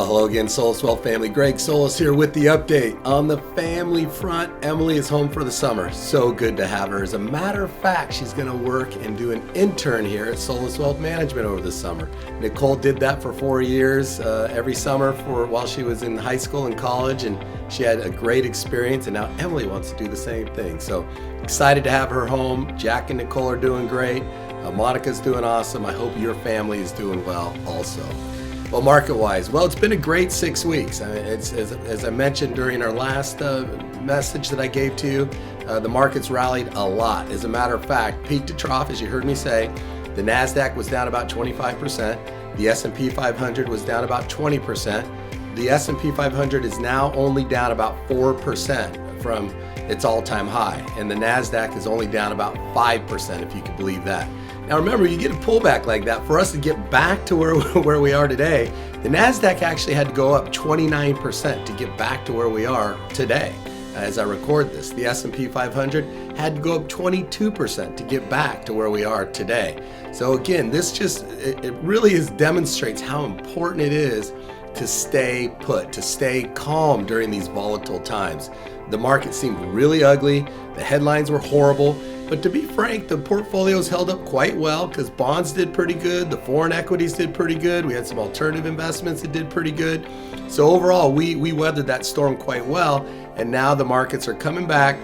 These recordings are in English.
Well, hello again, Solis Wealth family. Greg Solis here with the update. On the family front, Emily is home for the summer. So good to have her. As a matter of fact, she's going to work and do an intern here at Solis Wealth Management over the summer. Nicole did that for 4 years every summer while she was in high school and college, and she had a great experience, and now Emily wants to do the same thing. So excited to have her home. Jack and Nicole are doing great. Monica's doing awesome. I hope your family is doing well also. Well, market-wise, it's been a great 6 weeks. As I mentioned during our last message that I gave to you, the market's rallied a lot. As a matter of fact, peak to trough, as you heard me say, the NASDAQ was down about 25%. The S&P 500 was down about 20%. The S&P 500 is now only down about 4% from its all-time high, and the NASDAQ is only down about 5%, if you can believe that. Now remember, you get a pullback like that, for us to get back to where we are today, the NASDAQ actually had to go up 29% to get back to where we are today. As I record this, the S&P 500 had to go up 22% to get back to where we are today. So again, this it really demonstrates how important it is to stay put, to stay calm during these volatile times. The market seemed really ugly, the headlines were horrible, but to be frank, the portfolios held up quite well because bonds did pretty good, the foreign equities did pretty good, we had some alternative investments that did pretty good. So overall, we weathered that storm quite well, and now the markets are coming back,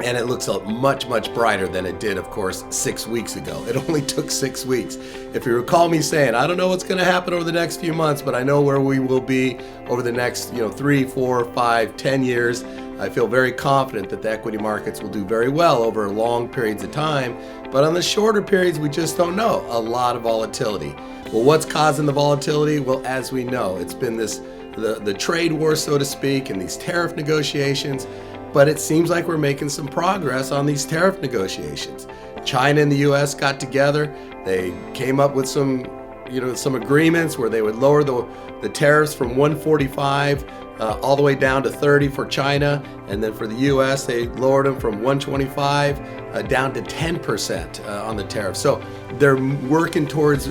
and it looks much, much brighter than it did, of course, 6 weeks ago. It only took 6 weeks. If you recall me saying, I don't know what's going to happen over the next few months, but I know where we will be over the next 3, 4, 5, 10 years. I feel very confident that the equity markets will do very well over long periods of time, but on the shorter periods, we just don't know. A lot of volatility. Well, what's causing the volatility? Well, as we know, it's been the trade war, so to speak, and these tariff negotiations, but it seems like we're making some progress on these tariff negotiations. China and the US got together. They came up with some agreements where they would lower the tariffs from 145 all the way down to 30 for China, and then for the US they lowered them from 125 down to 10% on the tariff. So they're working towards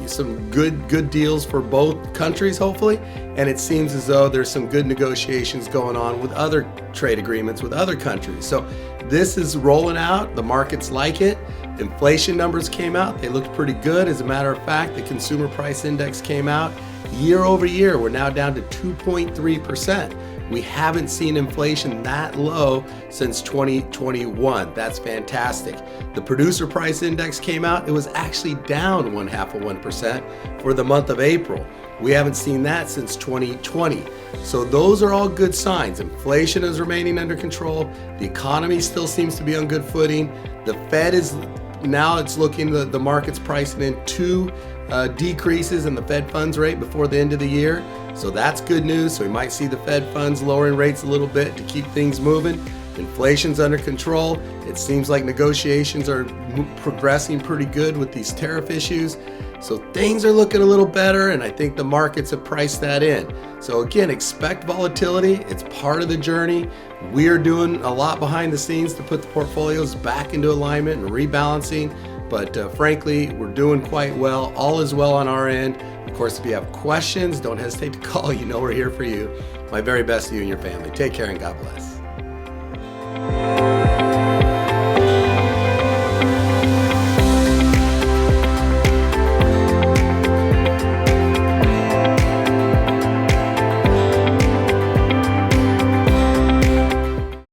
some good deals for both countries, hopefully, and it seems as though there's some good negotiations going on with other trade agreements with other countries. So this is rolling out. The markets like it. Inflation numbers came out. They looked pretty good. As a matter of fact, the consumer price index came out. Year over year, we're now down to 2.3%. We haven't seen inflation that low since 2021. That's fantastic. The producer price index came out. It was actually down 0.5% for the month of April. We haven't seen that since 2020. So those are all good signs. Inflation is remaining under control. The economy still seems to be on good footing. The Fed it's looking, the market's pricing in 2 decreases in the Fed funds rate before the end of the year. So that's good news. So we might see the Fed funds lowering rates a little bit to keep things moving. Inflation's under control. It seems like negotiations are progressing pretty good with these tariff issues. So things are looking a little better, and I think the markets have priced that in. So again, expect volatility. It's part of the journey. We're doing a lot behind the scenes to put the portfolios back into alignment and rebalancing. But frankly, we're doing quite well. All is well on our end. Of course, if you have questions, don't hesitate to call. You know we're here for you. My very best to you and your family. Take care and God bless.